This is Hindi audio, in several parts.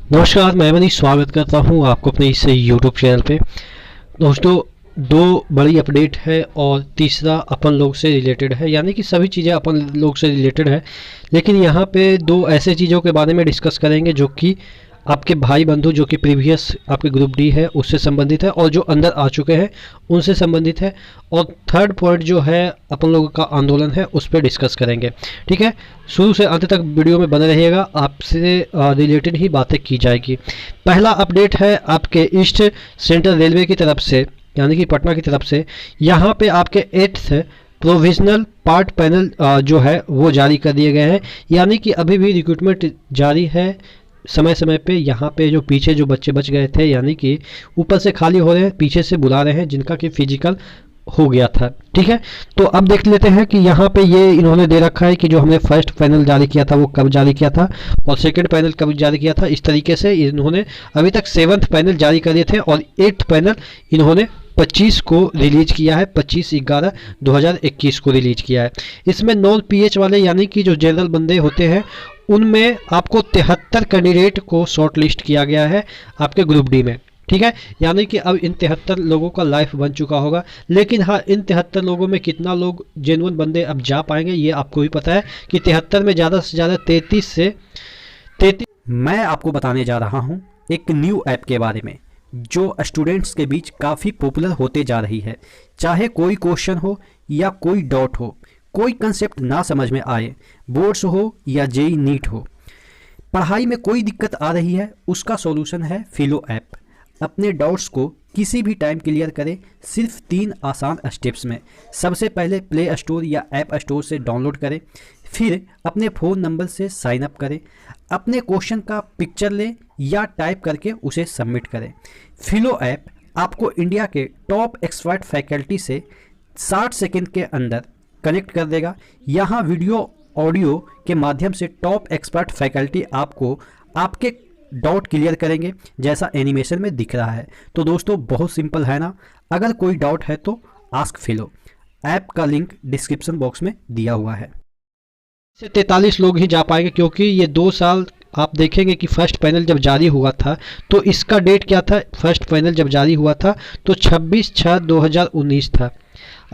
नमस्कार, मैं मनीष स्वागत करता हूं आपको अपने इस यूट्यूब चैनल पे। दोस्तों, दो बड़ी अपडेट है और तीसरा अपन लोग से रिलेटेड है, यानी कि सभी चीज़ें अपन लोग से रिलेटेड है, लेकिन यहाँ पे दो ऐसे चीज़ों के बारे में डिस्कस करेंगे जो कि आपके भाई बंधु जो कि प्रीवियस आपके ग्रुप डी है उससे संबंधित है और जो अंदर आ चुके हैं उनसे संबंधित है। और थर्ड पॉइंट जो है अपन लोगों का आंदोलन है उस पर डिस्कस करेंगे। ठीक है, शुरू से अंत तक वीडियो में बने रहिएगा, आपसे रिलेटेड ही बातें की जाएगी। पहला अपडेट है आपके ईस्ट सेंट्रल रेलवे की तरफ से, यानी कि पटना की तरफ से। यहाँ पे आपके 8th प्रोविजनल पार्ट पैनल जो है वो जारी कर दिए गए हैं, यानी कि अभी भी रिक्रूटमेंट जारी है समय समय पे। यहाँ पे जो पीछे जो बच्चे बच गए थे, यानी कि ऊपर से खाली हो रहे हैं, पीछे से बुला रहे हैं जिनका कि फिजिकल हो गया था। ठीक है, तो अब देख लेते हैं कि यहाँ पे ये इन्होंने दे रखा है कि जो हमने फर्स्ट पैनल जारी किया था वो कब जारी किया था और सेकंड पैनल कब जारी किया था। इस तरीके से इन्होंने अभी तक 7th पैनल जारी कर दिए थे और 8th पैनल इन्होंने 25 को रिलीज किया है, 25/11/2021 को रिलीज किया है। इसमें नॉन पीएच वाले यानी कि जो जनरल बंदे होते हैं उनमें आपको 73 कैंडिडेट को शॉर्ट लिस्ट किया गया है आपके ग्रुप डी में। ठीक है, यानी कि अब इन 73 लोगों का लाइफ बन चुका होगा, लेकिन हाँ, इन 73 लोगों में कितना लोग जेन्युइन बंदे अब जा पाएंगे ये आपको भी पता है कि 73 में ज़्यादा से ज़्यादा 33। मैं आपको बताने जा रहा हूं एक न्यू ऐप के बारे में जो स्टूडेंट्स के बीच काफ़ी पॉपुलर होते जा रही है। चाहे कोई क्वेश्चन हो या कोई डाउट हो, कोई कंसेप्ट ना समझ में आए, बोर्ड्स हो या जेई नीट हो, पढ़ाई में कोई दिक्कत आ रही है, उसका सॉल्यूशन है फिलो ऐप। अपने डाउट्स को किसी भी टाइम क्लियर करें सिर्फ 3 आसान स्टेप्स में। सबसे पहले प्ले स्टोर या ऐप स्टोर से डाउनलोड करें, फिर अपने फ़ोन नंबर से साइन अप करें, अपने क्वेश्चन का पिक्चर लें या टाइप करके उसे सबमिट करें। फिलो ऐप आपको इंडिया के टॉप एक्सपर्ट फैकल्टी से 60 सेकंड के अंदर कनेक्ट कर देगा। यहाँ वीडियो ऑडियो के माध्यम से टॉप एक्सपर्ट फैकल्टी आपको आपके डाउट क्लियर करेंगे, जैसा एनिमेशन में दिख रहा है। तो दोस्तों, बहुत सिंपल है ना। अगर कोई डाउट है तो आस्क फिलो। ऐप का लिंक डिस्क्रिप्शन बॉक्स में दिया हुआ है। से 43 लोग ही जा पाएंगे, क्योंकि ये 2 साल आप देखेंगे कि फर्स्ट पैनल जब जारी हुआ था तो इसका डेट क्या था। फर्स्ट पैनल जब जारी हुआ था तो 26/6/2019 था।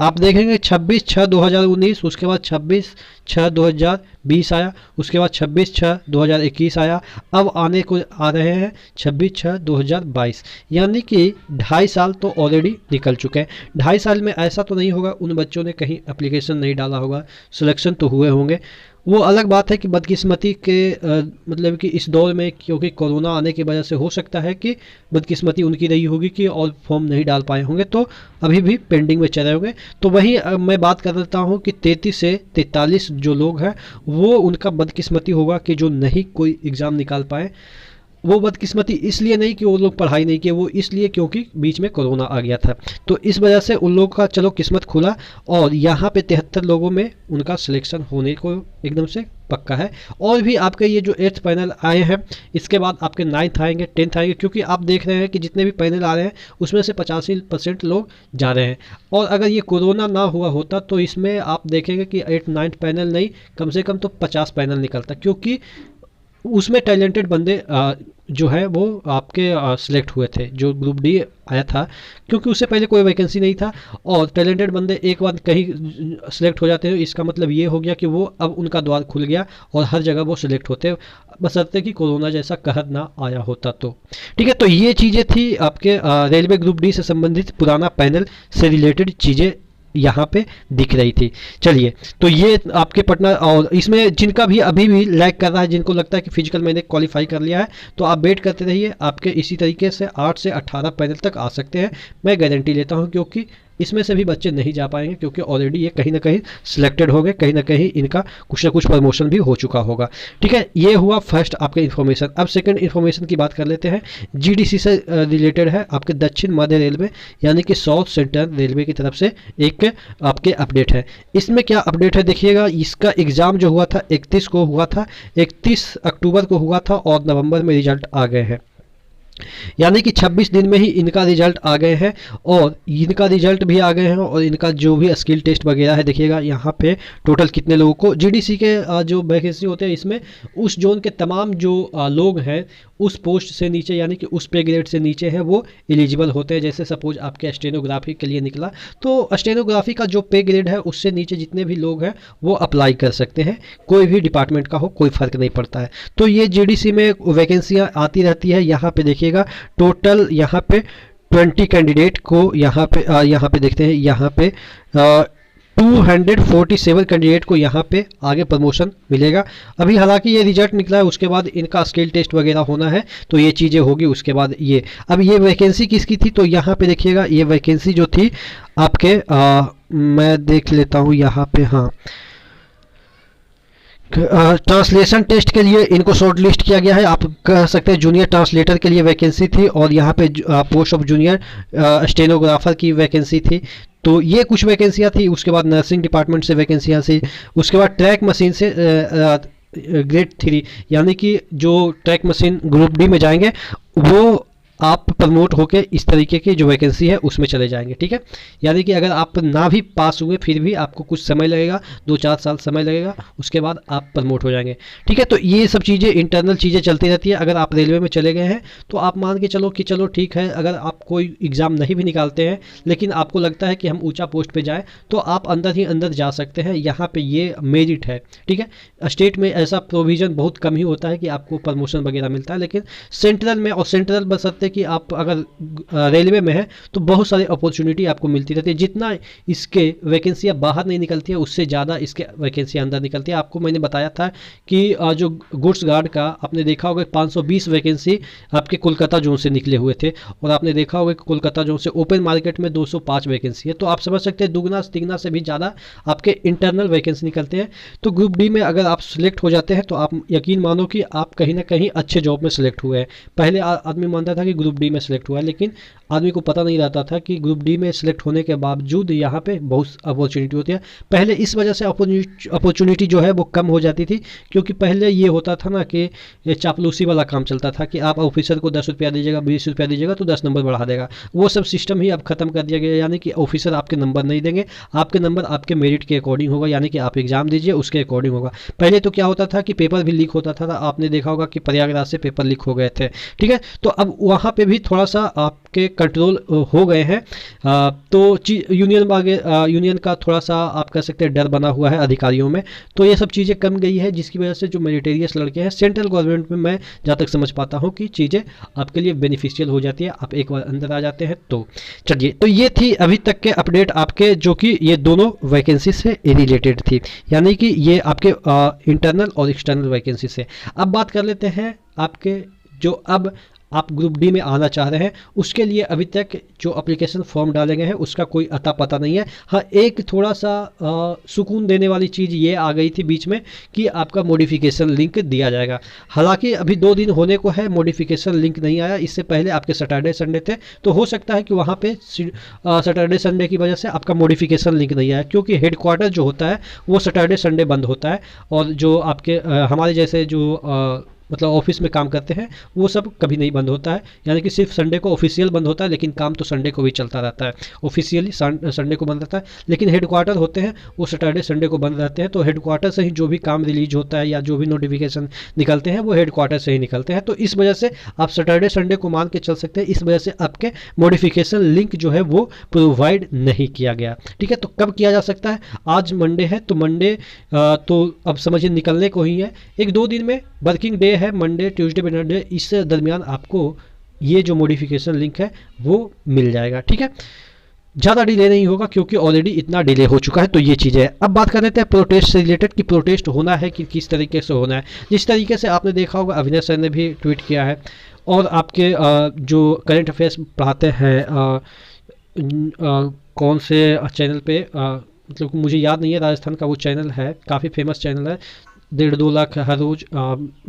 आप देखेंगे 26/6/2019, उसके बाद 26/6/2020 आया, उसके बाद 26/6/2021 आया, अब आने को आ रहे हैं 26/6/2022, यानी कि 2.5 साल तो ऑलरेडी निकल चुके हैं। 2.5 साल में ऐसा तो नहीं होगा उन बच्चों ने कहीं एप्लीकेशन नहीं डाला होगा, सिलेक्शन तो हुए होंगे। वो अलग बात है कि बदकिस्मती के मतलब कि इस दौर में क्योंकि कोरोना आने की वजह से हो सकता है कि बदकिस्मती उनकी रही होगी कि और फॉर्म नहीं डाल पाए होंगे, तो अभी भी पेंडिंग में चले होंगे। तो वहीं मैं बात कर देता हूँ कि 33 से 43 जो लोग हैं वो उनका बदकिस्मती होगा कि जो नहीं कोई एग्ज़ाम निकाल पाए। वो बदकिस्मती इसलिए नहीं कि वो लोग पढ़ाई नहीं किए, वो इसलिए क्योंकि बीच में कोरोना आ गया था। तो इस वजह से उन लोगों का चलो किस्मत खुला और यहाँ पे 73 लोगों में उनका सिलेक्शन होने को एकदम से पक्का है। और भी आपके ये जो 8th पैनल आए हैं, इसके बाद आपके 9th आएंगे, 10th आएंगे, क्योंकि आप देख रहे हैं कि जितने भी पैनल आ रहे हैं उसमें से 85% लोग जा रहे हैं। और अगर ये कोरोना ना हुआ होता तो इसमें आप देखेंगे कि 8th 9th पैनल नहीं, कम से कम तो 50 पैनल निकलता, क्योंकि उसमें टैलेंटेड बंदे जो है वो आपके सिलेक्ट हुए थे। जो ग्रुप डी आया था, क्योंकि उससे पहले कोई वैकेंसी नहीं था और टैलेंटेड बंदे एक बार कहीं सिलेक्ट हो जाते हैं, इसका मतलब ये हो गया कि वो अब उनका द्वार खुल गया और हर जगह वो सिलेक्ट होते, बशर्ते कि कोरोना जैसा कहर ना आया होता तो। ठीक है, तो ये चीज़ें थी आपके रेलवे ग्रुप डी से संबंधित, पुराना पैनल से रिलेटेड चीज़ें यहाँ पे दिख रही थी। चलिए, तो ये आपके पटना, और इसमें जिनका भी अभी भी लैग कर रहा है, जिनको लगता है कि फिजिकल मैंने क्वालिफाई कर लिया है, तो आप वेट करते रहिए, आपके इसी तरीके से 8 से 18 पैनल तक आ सकते हैं, मैं गारंटी लेता हूँ। क्योंकि इसमें से भी बच्चे नहीं जा पाएंगे, क्योंकि ऑलरेडी ये कहीं ना कहीं सिलेक्टेड हो गए, कहीं ना कहीं इनका कुछ ना कुछ प्रमोशन भी हो चुका होगा। ठीक है, ये हुआ फर्स्ट आपके इन्फॉर्मेशन। अब सेकंड इन्फॉर्मेशन की बात कर लेते हैं। जीडीसी से रिलेटेड है, आपके दक्षिण मध्य रेलवे यानी कि साउथ सेंट्रल रेलवे की तरफ से एक आपके अपडेट है। इसमें क्या अपडेट है देखिएगा। इसका एग्ज़ाम जो हुआ था 31 को हुआ था, 31 अक्टूबर को हुआ था और नवंबर में रिजल्ट आ गए हैं। यानी कि 26 दिन में ही इनका रिजल्ट आ गए हैं, और इनका रिजल्ट भी आ गए हैं, और इनका जो भी स्किल टेस्ट वगैरह है देखिएगा यहाँ पे टोटल कितने लोगों को जीडीसी के जो वैकेंसी होते हैं इसमें उस जोन के तमाम जो लोग हैं उस पोस्ट से नीचे यानी कि उस पे ग्रेड से नीचे है वो एलिजिबल होते हैं। जैसे सपोज आपके स्टेनोग्राफी के लिए निकला तो स्टेनोग्राफी का जो पे ग्रेड है उससे नीचे जितने भी लोग हैं वो अप्लाई कर सकते हैं, कोई भी डिपार्टमेंट का हो कोई फ़र्क नहीं पड़ता है। तो ये जीडीसी में वैकेंसियाँ आती रहती है। यहाँ पे देखिएगा टोटल यहाँ पे 20 कैंडिडेट को यहाँ पे देखते हैं, यहाँ पे 247 कैंडिडेट को यहाँ पे आगे प्रमोशन मिलेगा। अभी हालांकि ये रिजल्ट निकला है, उसके बाद इनका स्किल टेस्ट वगैरह होना है तो ये चीज़ें होगी उसके बाद ये। अब ये वैकेंसी किसकी थी तो यहाँ पे देखिएगा ये वैकेंसी जो थी आपके मैं देख लेता हूँ यहाँ पे, हाँ ट्रांसलेशन टेस्ट के लिए इनको शॉर्ट लिस्ट किया गया है। आप कह सकते हैं जूनियर ट्रांसलेटर के लिए वैकेंसी थी, और यहाँ पे पोस्ट ऑफ जूनियर स्टेनोग्राफर की वैकेंसी थी। तो ये कुछ वैकेंसियाँ थी। उसके बाद नर्सिंग डिपार्टमेंट से वैकेंसियाँ थी। उसके बाद ट्रैक मशीन से ग्रेड 3 यानी कि जो ट्रैक मशीन ग्रुप डी में जाएंगे वो आप प्रमोट होके इस तरीके की जो वैकेंसी है उसमें चले जाएंगे, ठीक है। यानी कि अगर आप ना भी पास हुए फिर भी आपको कुछ समय लगेगा, 2-4 साल समय लगेगा, उसके बाद आप प्रमोट हो जाएंगे, ठीक है। तो ये सब चीज़ें इंटरनल चीज़ें चलती रहती है। अगर आप रेलवे में चले गए हैं तो आप मान के चलो कि चलो ठीक है, अगर आप कोई एग्ज़ाम नहीं भी निकालते हैं लेकिन आपको लगता है कि हम ऊँचा पोस्ट पर जाएँ तो आप अंदर ही अंदर जा सकते हैं। यहाँ पर ये मेरिट है, ठीक है। स्टेट में ऐसा प्रोविज़न बहुत कम ही होता है कि आपको प्रमोशन वगैरह मिलता है, लेकिन सेंट्रल में और सेंट्रल बशर्ते कि आप अगर रेलवे में है तो बहुत सारी अपॉर्चुनिटी आपको मिलती रहती है। जितना इसके वैकेंसियाँ बाहर नहीं निकलती है उससे ज़्यादा इसके वैकेंसियाँ अंदर निकलती है। आपको मैंने बताया था कि जो गुड्स गार्ड का आपने देखा होगा 520 वैकेंसी आपके कोलकाता जोन से निकले हुए थे, और आपने देखा होगा कि कोलकाता जोन से ओपन मार्केट में 205 वैकेंसी है। तो आप समझ सकते हैं दुगना तिगना से भी ज़्यादा आपके इंटरनल वैकेंसी निकलते हैं। तो ग्रुप डी में अगर आप सिलेक्ट हो जाते हैं तो आप यकीन मानो कि आप कहीं ना कहीं अच्छे जॉब में सिलेक्ट हुए हैं। पहले आदमी मानता था कि ग्रुप डी में सिलेक्ट हुआ है, लेकिन आदमी को पता नहीं रहता था कि ग्रुप डी में सिलेक्ट होने के बावजूद यहाँ पे बहुत अपॉर्चुनिटी होती है। पहले इस वजह से अपॉर्चुनिटी जो है वो कम हो जाती थी, क्योंकि पहले ये होता था ना कि ये चापलूसी वाला काम चलता था कि आप ऑफिसर को 10 रुपया दीजिएगा, 20 रुपया दीजिएगा तो 10 नंबर बढ़ा देगा। वो सब सिस्टम ही अब खत्म कर दिया गया। यानी कि ऑफिसर आपके नंबर नहीं देंगे, आपके नंबर आपके मेरिट के अकॉर्डिंग होगा, यानी कि आप एग्जाम दीजिए उसके अकॉर्डिंग होगा। पहले तो क्या होता था कि पेपर भी लीक होता था, आपने देखा होगा कि प्रयागराज से पेपर लीक हो गए थे, ठीक है। तो अब वहाँ पे भी थोड़ा सा आपके कंट्रोल हो गए हैं। तो यूनियन का थोड़ा सा आप कह सकते हैं डर बना हुआ है अधिकारियों में, तो ये सब चीज़ें कम गई है, जिसकी वजह से जो मेरिटेरियस लड़के हैं सेंट्रल गवर्नमेंट में मैं जहाँ तक समझ पाता हूँ कि चीज़ें आपके लिए बेनिफिशियल हो जाती है, आप एक बार अंदर आ जाते हैं। तो चलिए, तो ये थी अभी तक के अपडेट आपके, जो कि ये दोनों वैकेंसी से रिलेटेड थी, यानी कि ये आपके इंटरनल और एक्सटर्नल वैकेंसी से। अब बात कर लेते हैं आपके जो अब आप ग्रुप डी में आना चाह रहे हैं उसके लिए अभी तक जो एप्लीकेशन फॉर्म डाले गए हैं उसका कोई अता पता नहीं है। हाँ, एक थोड़ा सा सुकून देने वाली चीज़ ये आ गई थी बीच में कि आपका मॉडिफिकेशन लिंक दिया जाएगा। हालांकि अभी 2 दिन होने को है, मॉडिफिकेशन लिंक नहीं आया। इससे पहले आपके सैटरडे संडे थे, तो हो सकता है कि वहाँ पे सैटरडे संडे की वजह से आपका मॉडिफिकेशन लिंक नहीं आया, क्योंकि हेडक्वार्टर जो होता है वो सैटरडे संडे बंद होता है, और जो आपके हमारे जैसे जो मतलब ऑफिस में काम करते हैं वो सब कभी नहीं बंद होता है। यानी कि सिर्फ संडे को ऑफिशियल बंद होता है, लेकिन काम तो संडे को भी चलता रहता है। ऑफिशियली संडे को बंद रहता है, लेकिन हेडक्वार्टर होते हैं वो सैटरडे संडे को बंद रहते हैं। तो हेडक्वार्टर से ही जो भी काम रिलीज होता है या जो भी नोटिफिकेशन निकलते हैं वो हेडक्वार्टर से ही निकलते हैं। तो इस वजह से आप सैटरडे संडे को मान के चल सकते हैं। इस वजह से आपके मॉडिफिकेशन लिंक जो है वो प्रोवाइड नहीं किया गया, ठीक है। तो कब किया जा सकता है? आज मंडे है, तो मंडे तो अब समझिए निकलने को ही है। 1-2 दिन में वर्किंग डे है, मंडे ट्यूसडे वेडनेसडे, इस दरमियान आपको ये जो मॉडिफिकेशन लिंक है वो मिल जाएगा, ठीक है। ज़्यादा डिले नहीं होगा क्योंकि ऑलरेडी इतना डिले हो चुका है। तो ये चीज़ें है। अब बात कर लेते हैं प्रोटेस्ट से रिलेटेड कि प्रोटेस्ट होना है कि किस तरीके से होना है। जिस तरीके से आपने देखा होगा अविनाश सर ने भी ट्वीट किया है, और आपके जो करंट अफेयर्स पढ़ाते हैं कौन से चैनल पे, मतलब मुझे याद नहीं है, राजस्थान का वो चैनल है, काफ़ी फेमस चैनल है, 1.5-2 लाख हर रोज़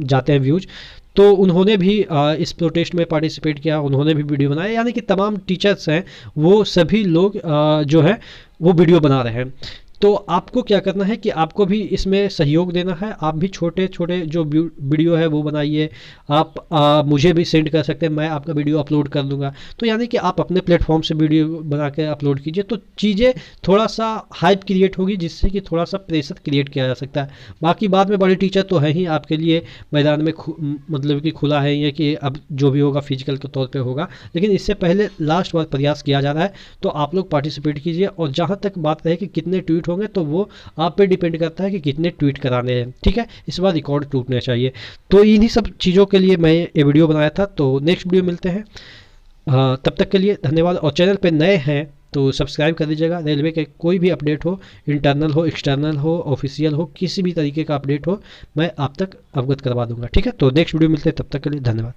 जाते हैं व्यूज। तो उन्होंने भी इस प्रोटेस्ट में पार्टिसिपेट किया, उन्होंने भी वीडियो बनाया। यानी कि तमाम टीचर्स हैं वो सभी लोग जो है वो वीडियो बना रहे हैं। तो आपको क्या करना है कि आपको भी इसमें सहयोग देना है। आप भी छोटे छोटे जो वीडियो है वो बनाइए, आप मुझे भी सेंड कर सकते हैं, मैं आपका वीडियो अपलोड कर दूंगा। तो यानी कि आप अपने प्लेटफॉर्म से वीडियो बना के अपलोड कीजिए, तो चीज़ें थोड़ा सा हाइप क्रिएट होगी, जिससे कि थोड़ा सा प्रेशर क्रिएट किया जा सकता है। बाकी बाद में बड़े टीचर तो है ही आपके लिए मैदान में मतलब कि खुला है ये कि अब जो भी होगा फिजिकल के तौर पे होगा, लेकिन इससे पहले लास्ट बार प्रयास किया जा रहा है। तो आप लोग पार्टिसिपेट कीजिए। और जहाँ तक बात रहे कि कितने ट्वीट होंगे, तो वो आप पे डिपेंड करता है कि कितने ट्वीट कराने हैं, ठीक है। इस बार रिकॉर्ड टूटना चाहिए। तो इन्हीं सब चीज़ों के लिए मैं ये वीडियो बनाया था। तो नेक्स्ट वीडियो मिलते हैं, तब तक के लिए धन्यवाद। और चैनल पे नए हैं तो सब्सक्राइब कर दीजिएगा। रेलवे के कोई भी अपडेट हो, इंटरनल हो, एक्सटर्नल हो, ऑफिशियल हो, किसी भी तरीके का अपडेट हो, मैं आप तक अवगत करवा दूंगा, ठीक है। तो नेक्स्ट वीडियो मिलते हैं, तब तक के लिए धन्यवाद।